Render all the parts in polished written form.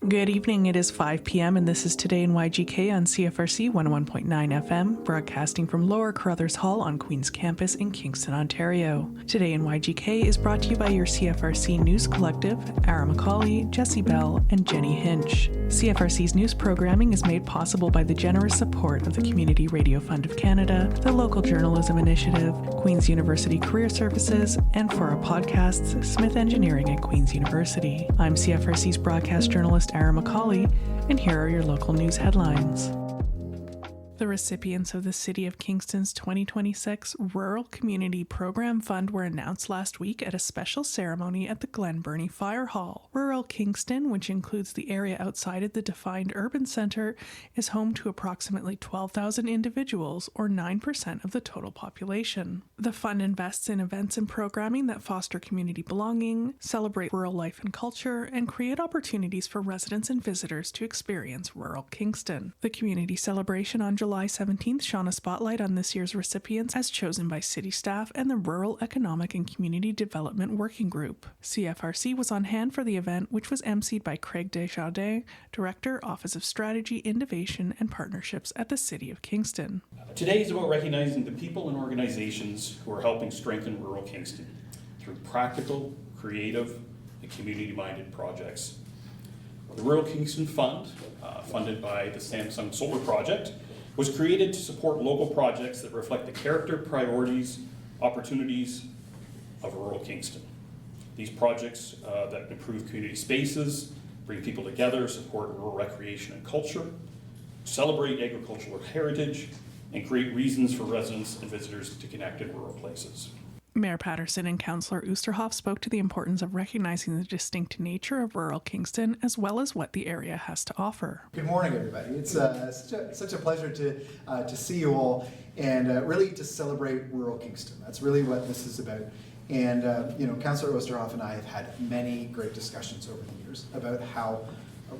Good evening. It is 5 p.m. and this is Today in YGK on CFRC 101.9 FM, broadcasting from Lower Carruthers Hall on Queen's Campus in Kingston, Ontario. Today in YGK is brought to you by your CFRC News Collective, Ara McCauley, Jessie Bell, and Jenny Hinch. CFRC's news programming is made possible by the generous support of the Community Radio Fund of Canada, the Local Journalism Initiative, Queen's University Career Services, and for our podcasts, Smith Engineering at Queen's University. I'm CFRC's broadcast journalist Ara McCauley, and here are your local news headlines. The recipients of the City of Kingston's 2026 Rural Community Program Fund were announced last week at a special ceremony at the Glen Burnie Fire Hall. Rural Kingston, which includes the area outside of the defined urban centre, is home to approximately 12,000 individuals, or 9% of the total population. The fund invests in events and programming that foster community belonging, celebrate rural life and culture, and create opportunities for residents and visitors to experience rural Kingston. The community celebration on July 17th shone a spotlight on this year's recipients as chosen by city staff and the Rural Economic and Community Development Working Group. CFRC was on hand for the event, which was emceed by Craig Desjardins, Director, Office of Strategy, Innovation and Partnerships at the City of Kingston. Today is about recognizing the people and organizations who are helping strengthen rural Kingston through practical, creative, and community-minded projects. The Rural Kingston Fund, funded by the Samsung Solar Project, was created to support local projects that reflect the character, priorities, opportunities of rural Kingston. These projects that improve community spaces, bring people together, support rural recreation and culture, celebrate agricultural heritage, and create reasons for residents and visitors to connect in rural places. Mayor Patterson and Councillor Oosterhoff spoke to the importance of recognizing the distinct nature of rural Kingston as well as what the area has to offer. Good morning, everybody. It's such a pleasure to see you all and really to celebrate rural Kingston. That's really what this is about. And Councillor Oosterhoff and I have had many great discussions over the years about how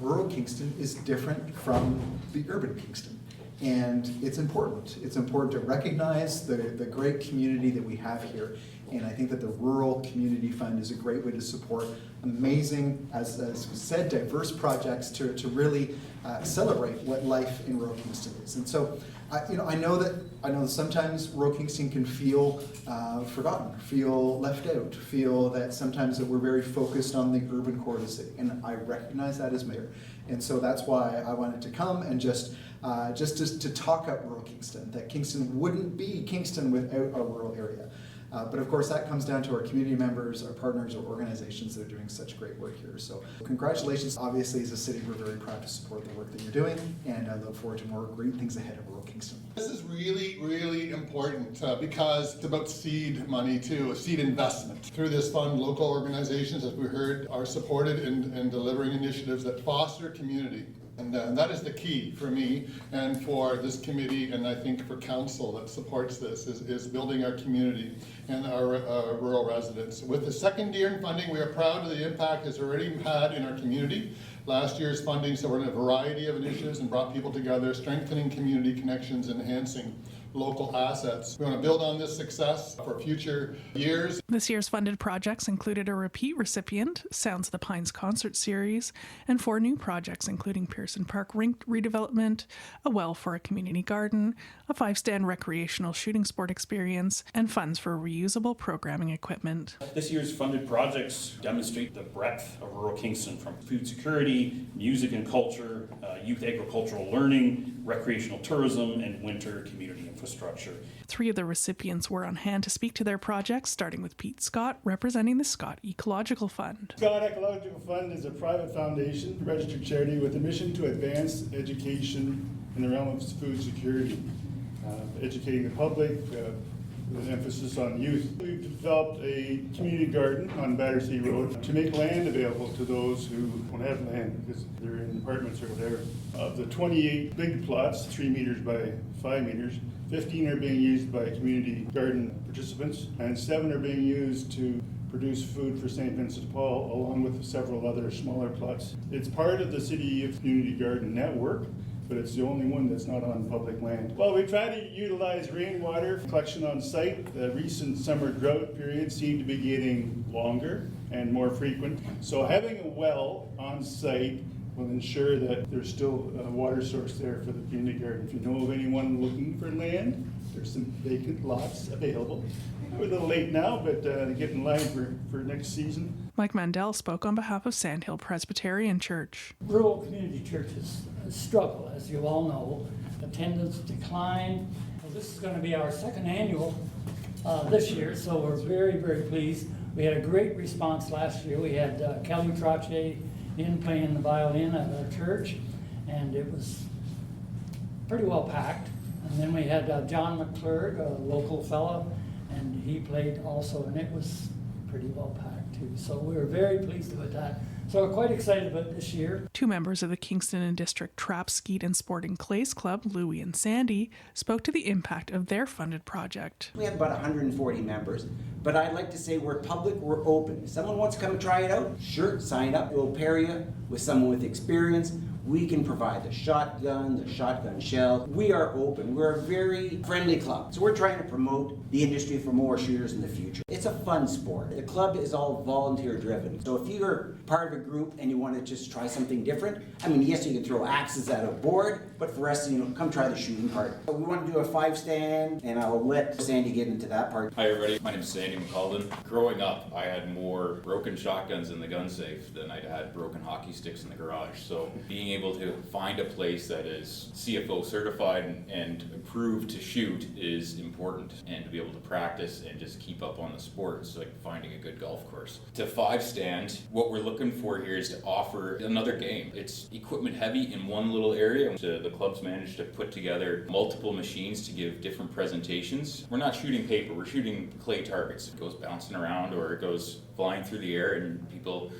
rural Kingston is different from the urban Kingston. And it's important. It's important to recognize the great community that we have here. And I think that the Rural Community Fund is a great way to support amazing, as was said, diverse projects to really celebrate what life in rural Kingston is. And so, I know that sometimes rural Kingston can feel forgotten, feel left out, feel that sometimes that we're very focused on the urban core of the city. And I recognize that as mayor. And so that's why I wanted to come and just to talk up rural Kingston, that Kingston wouldn't be Kingston without a rural area. But of course that comes down to our community members, our partners, our organizations that are doing such great work here. So congratulations. Obviously as a city we're very proud to support the work that you're doing, and I look forward to more great things ahead of rural Kingston. This is really, really important because it's about seed money too, a seed investment. Through this fund, local organizations, as we heard, are supported in delivering initiatives that foster community. And that is the key for me and for this committee, and I think for council that supports this, is building our community and our rural residents. With the second year in funding, we are proud of the impact it's already had in our community. Last year's funding supported a variety of initiatives and brought people together, strengthening community connections, enhancing local assets. We want to build on this success for future years. This year's funded projects included a repeat recipient, Sounds of the Pines concert series, and 4 new projects including Pearson Park rink redevelopment, a well for a community garden, a 5-stand recreational shooting sport experience, and funds for reusable programming equipment. This year's funded projects demonstrate the breadth of rural Kingston, from food security, music and culture, youth agricultural learning, recreational tourism, and winter community infrastructure. 3 of the recipients were on hand to speak to their projects, starting with Pete Scott, representing the Scott Ecological Fund. Scott Ecological Fund is a private foundation, registered charity with a mission to advance education in the realm of food security, educating the public with an emphasis on youth. We've developed a community garden on Battersea Road to make land available to those who don't have land because they're in apartments or whatever. Of the 28 big plots, 3 meters by 5 meters, 15 are being used by community garden participants, and 7 are being used to produce food for St. Vincent de Paul, along with several other smaller plots. It's part of the City of Community Garden Network, but it's the only one that's not on public land. Well, we try to utilize rainwater collection on site. The recent summer drought period seemed to be getting longer and more frequent. So having a well on site will ensure that there's still a water source there for the community garden. If you know of anyone looking for land, there's some vacant lots available. We're a little late now, but get in line for next season. Mike Mandel spoke on behalf of Sandhill Presbyterian Church. Rural community churches struggle, as you all know. Attendance declined. Well, this is going to be our second annual this year, so we're very, very pleased. We had a great response last year. We had Kelly Trottier in playing the violin at our church, and it was pretty well packed. And then we had John McClurg, a local fellow, and he played also, and it was pretty well packed too. So we were very pleased with that. So we're quite excited about this year. Two members of the Kingston and District Trap, Skeet and Sporting Clays Club, Louie and Sandy, spoke to the impact of their funded project. We have about 140 members, but I'd like to say we're public, we're open. If someone wants to come and try it out, sure, sign up. We'll pair you with someone with experience. We can provide the shotgun shell. We are open. We're a very friendly club. So we're trying to promote the industry for more shooters in the future. It's a fun sport. The club is all volunteer driven. So if you're part of a group and you want to just try something different, I mean, yes, you can throw axes at a board, but for us, come try the shooting part. So we want to do a 5-stand, and I'll let Sandy get into that part. Hi everybody, my name is Sandy McCalden. Growing up, I had more broken shotguns in the gun safe than I'd had broken hockey sticks in the garage. So being able to find a place that is CFO certified and approved to shoot is important, and to be able to practice and just keep up on the sport. It's like finding a good golf course. To 5-stand, what we're looking for here is to offer another game. It's equipment heavy in one little area. The club's managed to put together multiple machines to give different presentations. We're not shooting paper, we're shooting clay targets. It goes bouncing around or it goes flying through the air and people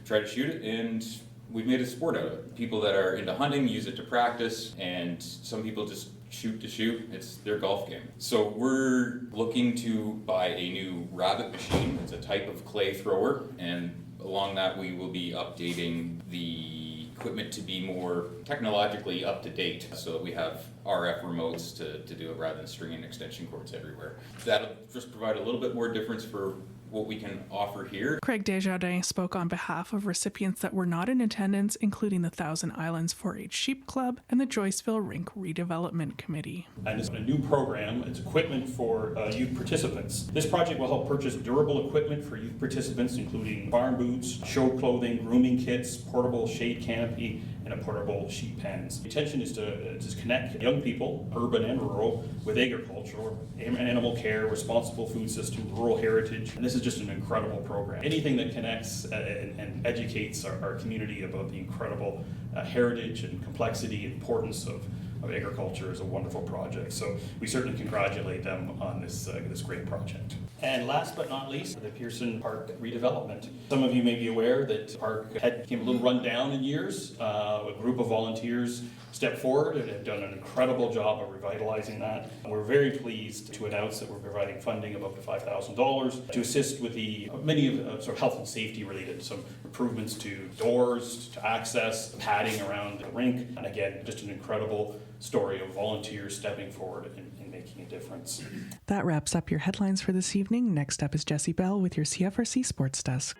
try to shoot it, and we've made a sport out of it. People that are into hunting use it to practice, and some people just shoot to shoot. It's their golf game. So we're looking to buy a new rabbit machine. It's a type of clay thrower, and along that we will be updating the equipment to be more technologically up to date, so that we have RF remotes to do it rather than stringing extension cords everywhere. That'll just provide a little bit more difference for what we can offer here. Craig Desjardins spoke on behalf of recipients that were not in attendance, including the Thousand Islands 4-H Sheep Club and the Joyceville Rink Redevelopment Committee. And it's a new program. It's equipment for youth participants. This project will help purchase durable equipment for youth participants, including farm boots, show clothing, grooming kits, portable shade canopy, and a portable sheep pens. The intention is to connect young people, urban and rural, with agriculture, animal care, responsible food system, rural heritage. And this is just an incredible program. Anything that connects and educates our community about the incredible heritage and complexity and importance of agriculture is a wonderful project. So we certainly congratulate them on this great project. And last but not least, the Pearson Park redevelopment. Some of you may be aware that the park had became a little run down in years. A group of volunteers stepped forward and have done an incredible job of revitalizing that. We're very pleased to announce that we're providing funding of up to $5,000 to assist with many of sort of health and safety related, some improvements to doors, to access, padding around the rink, and again, just an incredible story of volunteers stepping forward and making a difference. That wraps up your headlines for this evening. Next up is Jesse Bell with your CFRC Sports Desk.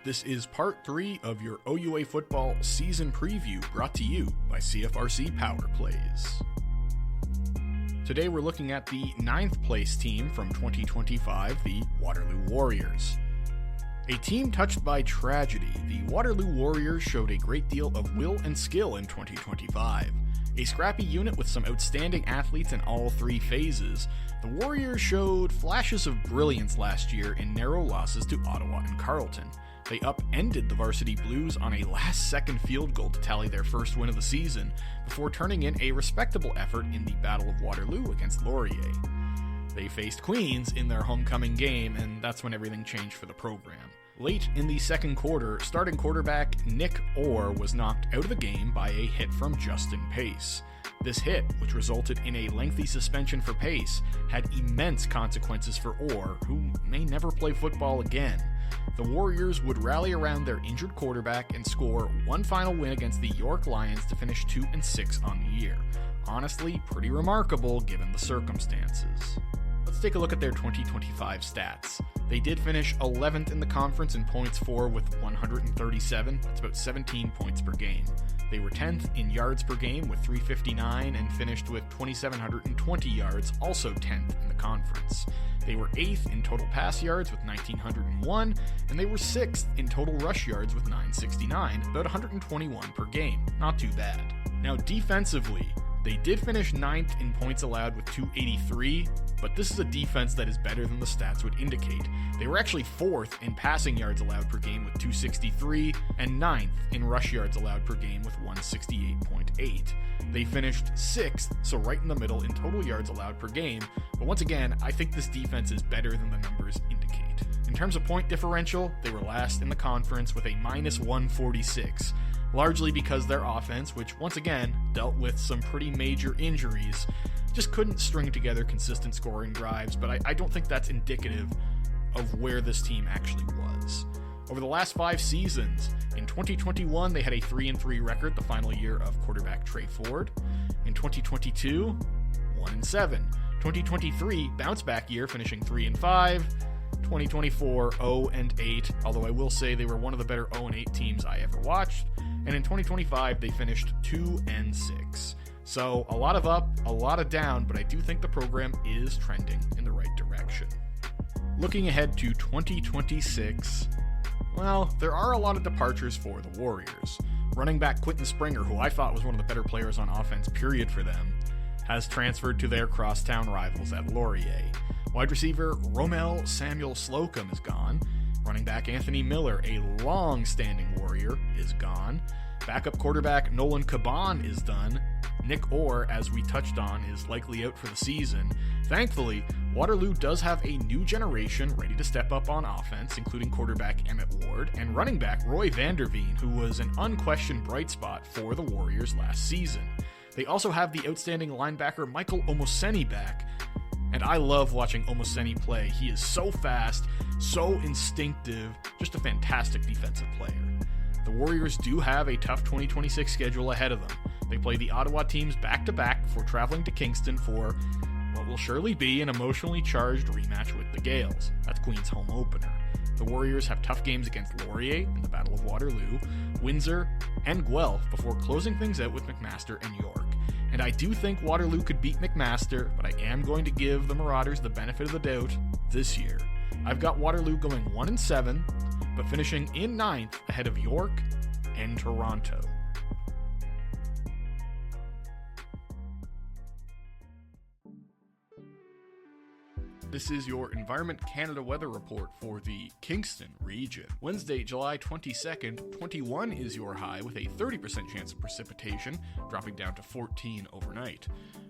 This is part 3 of your OUA football season preview, brought to you by CFRC Power Plays. Today we're looking at the 9th place team from 2025, the Waterloo Warriors. A team touched by tragedy, the Waterloo Warriors showed a great deal of will and skill in 2025. A scrappy unit with some outstanding athletes in all 3 phases, the Warriors showed flashes of brilliance last year in narrow losses to Ottawa and Carleton. They upended the Varsity Blues on a last-second field goal to tally their first win of the season, before turning in a respectable effort in the Battle of Waterloo against Laurier. They faced Queens in their homecoming game, and that's when everything changed for the program. Late in the second quarter, starting quarterback Nick Orr was knocked out of the game by a hit from Justin Pace. This hit, which resulted in a lengthy suspension for Pace, had immense consequences for Orr, who may never play football again. The Warriors would rally around their injured quarterback and score one final win against the York Lions to finish 2-6 on the year. Honestly, pretty remarkable given the circumstances. let's take a look at their 2025 stats. They did finish 11th in the conference in points for with 137. That's about 17 points per game. They were 10th in yards per game with 359 and finished with 2,720 yards, also 10th in the conference. They were 8th in total pass yards with 1,901, and they were 6th in total rush yards with 969, about 121 per game. Not too bad. Now defensively, they did finish 9th in points allowed with 283, but this is a defense that is better than the stats would indicate. They were actually 4th in passing yards allowed per game with 263, and 9th in rush yards allowed per game with 168.8. They finished 6th, so right in the middle in total yards allowed per game, but once again, I think this defense is better than the numbers indicate. In terms of point differential, they were last in the conference with a minus 146. Largely because their offense, which once again dealt with some pretty major injuries, just couldn't string together consistent scoring drives, but I don't think that's indicative of where this team actually was. Over the last 5 seasons, in 2021 they had a 3-3 record, the final year of quarterback Trey Ford. In 2022, 1-7. 2023, bounce back year, finishing 3-5. 2024, 0-8, although I will say they were one of the better 0-8 teams I ever watched. And in 2025, they finished 2-6. So a lot of up, a lot of down, but I do think the program is trending in the right direction. Looking ahead to 2026, well, there are a lot of departures for the Warriors. Running back Quentin Springer, who I thought was one of the better players on offense, period, for them, has transferred to their crosstown rivals at Laurier. Wide receiver Romel Samuel Slocum is gone. Running back Anthony Miller, a long-standing Warrior, is gone. Backup quarterback Nolan Caban is done. Nick Orr, as we touched on, is likely out for the season. Thankfully, Waterloo does have a new generation ready to step up on offense, including quarterback Emmett Ward and running back Roy Vanderveen, who was an unquestioned bright spot for the Warriors last season. They also have the outstanding linebacker Michael Omoseni back, and I love watching Omoseni play. He is so fast, so instinctive, just a fantastic defensive player. The Warriors do have a tough 2026 schedule ahead of them. They play the Ottawa teams back-to-back before traveling to Kingston for what will surely be an emotionally charged rematch with the Gales. That's Queen's home opener. The Warriors have tough games against Laurier in the Battle of Waterloo, Windsor, and Guelph before closing things out with McMaster and York. And I do think Waterloo could beat McMaster, but I am going to give the Marauders the benefit of the doubt this year. I've got Waterloo going 1-7, but finishing in 9th ahead of York and Toronto. This is your Environment Canada weather report for the Kingston region. Wednesday, July 22nd, 21 is your high with a 30% chance of precipitation, dropping down to 14 overnight.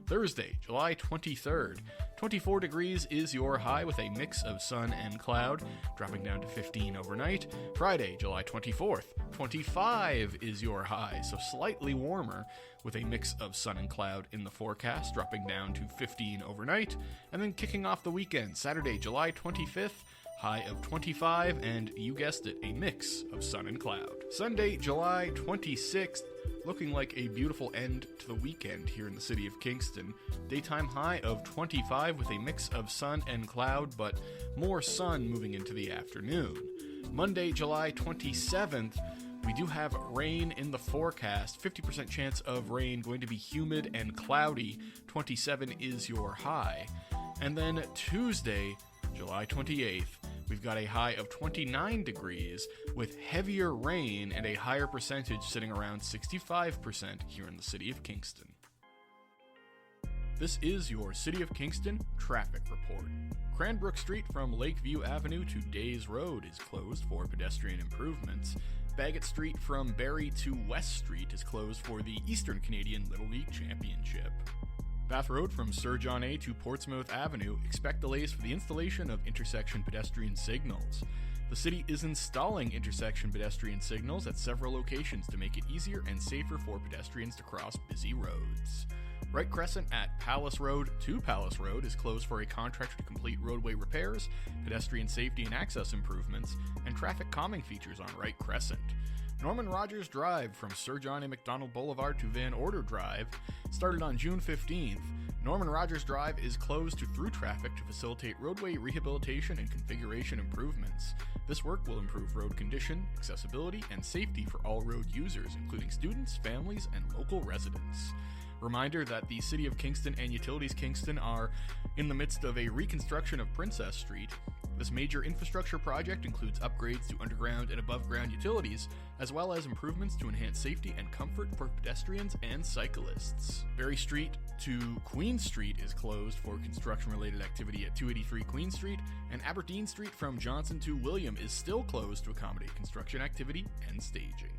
Thursday, July 23rd, 24 degrees is your high with a mix of sun and cloud, dropping down to 15 overnight. Friday, July 24th, 25 is your high, so slightly warmer, with a mix of sun and cloud in the forecast, dropping down to 15 overnight. And then kicking off the weekend, Saturday, July 25th, high of 25, and you guessed it, a mix of sun and cloud. Sunday, July 26th, looking like a beautiful end to the weekend here in the city of Kingston. Daytime high of 25 with a mix of sun and cloud, but more sun moving into the afternoon. Monday, July 27th, we do have rain in the forecast, 50% chance of rain, going to be humid and cloudy, 27 is your high. And then Tuesday, July 28th, we've got a high of 29 degrees with heavier rain and a higher percentage sitting around 65% here in the city of Kingston. This is your City of Kingston traffic report. Cranbrook Street from Lakeview Avenue to Days Road is closed for pedestrian improvements. Bagot Street from Barrie to West Street is closed for the Eastern Canadian Little League Championship. Bath Road from Sir John A to Portsmouth Avenue, expect delays for the installation of intersection pedestrian signals. The city is installing intersection pedestrian signals at several locations to make it easier and safer for pedestrians to cross busy roads. Wright Crescent at Palace Road to Palace Road is closed for a contractor to complete roadway repairs, pedestrian safety and access improvements, and traffic calming features on Wright Crescent. Norman Rogers Drive from Sir John A. Macdonald Boulevard to Van Order Drive started on June 15th. Norman Rogers Drive is closed to through traffic to facilitate roadway rehabilitation and configuration improvements. This work will improve road condition, accessibility, and safety for all road users, including students, families, and local residents. Reminder that the City of Kingston and Utilities Kingston are in the midst of a reconstruction of Princess Street. This major infrastructure project includes upgrades to underground and above-ground utilities, as well as improvements to enhance safety and comfort for pedestrians and cyclists. Berry Street to Queen Street is closed for construction-related activity at 283 Queen Street, and Aberdeen Street from Johnson to William is still closed to accommodate construction activity and staging.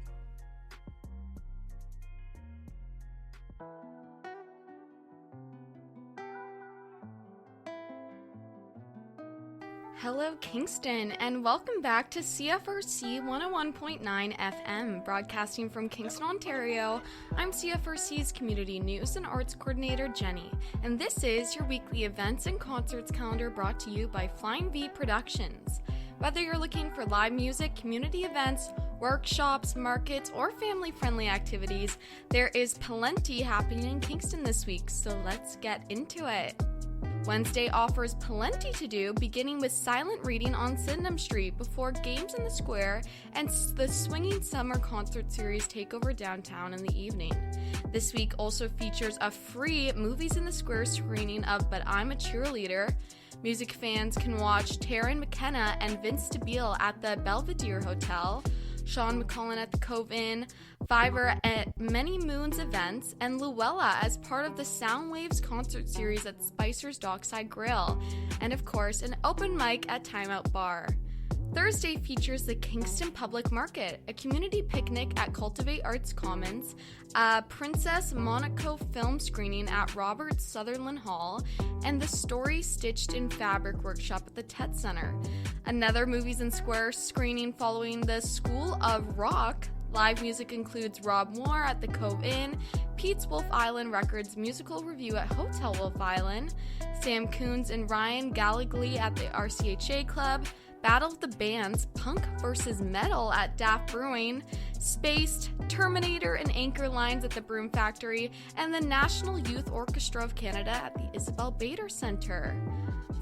Hello Kingston, and welcome back to CFRC 101.9 FM, broadcasting from Kingston, Ontario. I'm CFRC's Community News and Arts Coordinator, Jenny, and this is your weekly events and concerts calendar brought to you by Flying V Productions. Whether you're looking for live music, community events, workshops, markets, or family-friendly activities, there is plenty happening in Kingston this week, so let's get into it. Wednesday offers plenty to do, beginning with silent reading on Sydenham Street before Games in the Square and the swinging summer concert series take over downtown in the evening. This week also features a free Movies in the Square screening of But I'm a Cheerleader. Music fans can watch Taryn McKenna and Vince DeBeal at the Belvedere Hotel, Sean McCullen at the Cove Inn, Fiverr at Many Moons events, and Luella as part of the Sound Waves concert series at Spicer's Dockside Grill, and of course an open mic at Timeout Bar. Thursday features the Kingston Public Market, a community picnic at Cultivate Arts Commons, a Princess Monaco film screening at Robert Sutherland Hall, and the Story Stitched in Fabric workshop at the Tet Center. Another Movies in Square screening following the School of Rock. Live music includes Rob Moore at the Cove Inn, Pete's Wolf Island Records musical review at Hotel Wolf Island, Sam Coons and Ryan Gallegly at the RCHA Club, Battle of the Bands, Punk vs. Metal at Daft Brewing, Spaced, Terminator and Anchor Lines at the Broom Factory, and the National Youth Orchestra of Canada at the Isabel Bader Centre.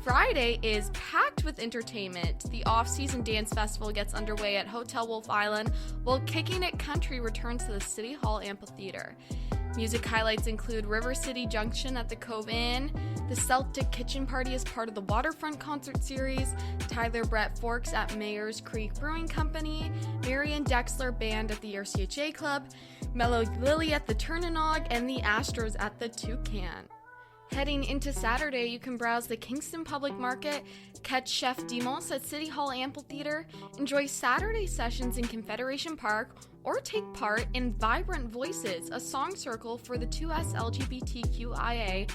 Friday is packed with entertainment. The off-season dance festival gets underway at Hotel Wolf Island, while Kicking It Country returns to the City Hall Amphitheater. Music highlights include River City Junction at the Cove Inn, the Celtic Kitchen Party as part of the Waterfront concert series, Tyler Brett Forks at Mayor's Creek Brewing Company, Marian Dexler Band at the RCHA Club, Mellow Lily at the Turnanog, and the Astros at the Toucan. Heading into Saturday, you can browse the Kingston Public Market, catch Chef Dimos at City Hall Amphitheater, enjoy Saturday sessions in Confederation Park, or take part in Vibrant Voices, a song circle for the 2S LGBTQIA+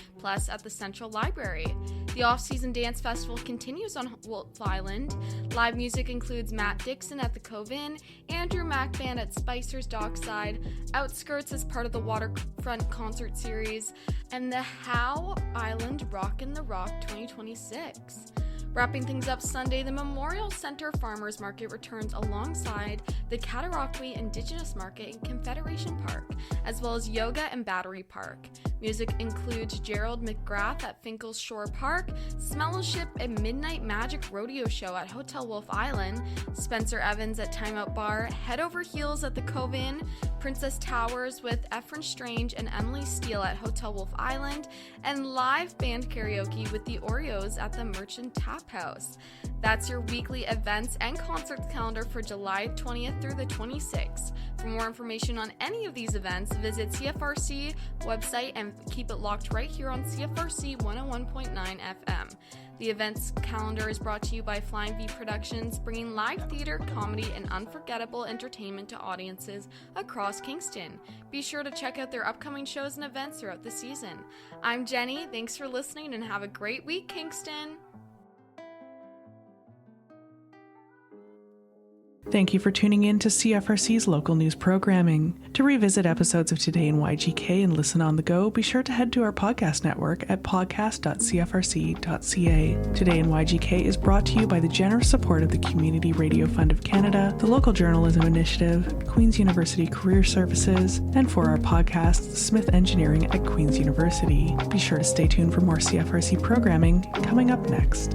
at the Central Library. The off-season dance festival continues on Wolf Island. Live music includes Matt Dixon at the Cove Inn, Andrew Mack Band at Spicer's Dockside, Outskirts as part of the Waterfront concert series, and the Howe Island Rockin' the Rock 2026. Wrapping things up Sunday, the Memorial Center Farmers Market returns alongside the Cataraqui Indigenous Market in Confederation Park, as well as Yoga and Battery Park. Music includes Gerald McGrath at Finkel's Shore Park, Smellowship and Midnight Magic Rodeo Show at Hotel Wolf Island, Spencer Evans at Timeout Bar, Head Over Heels at the Cove Inn, Princess Towers with Ephraim Strange and Emily Steele at Hotel Wolf Island, and live band karaoke with the Oreos at the Merchant Tap House. That's your weekly events and concerts calendar for July 20th through the 26th. For more information on any of these events, visit CFRC website and keep it locked right here on CFRC 101.9 FM. The events calendar is brought to you by Flying V Productions, bringing live theater, comedy, and unforgettable entertainment to audiences across Kingston. Be sure to check out their upcoming shows and events throughout the season. I'm Jenny, thanks for listening and have a great week, Kingston! Thank you for tuning in to CFRC's local news programming. To revisit episodes of Today in YGK and listen on the go, be sure to head to our podcast network at podcast.cfrc.ca. Today in YGK is brought to you by the generous support of the Community Radio Fund of Canada, the Local Journalism Initiative, Queen's University Career Services, and for our podcast, Smith Engineering at Queen's University. Be sure to stay tuned for more CFRC programming coming up next.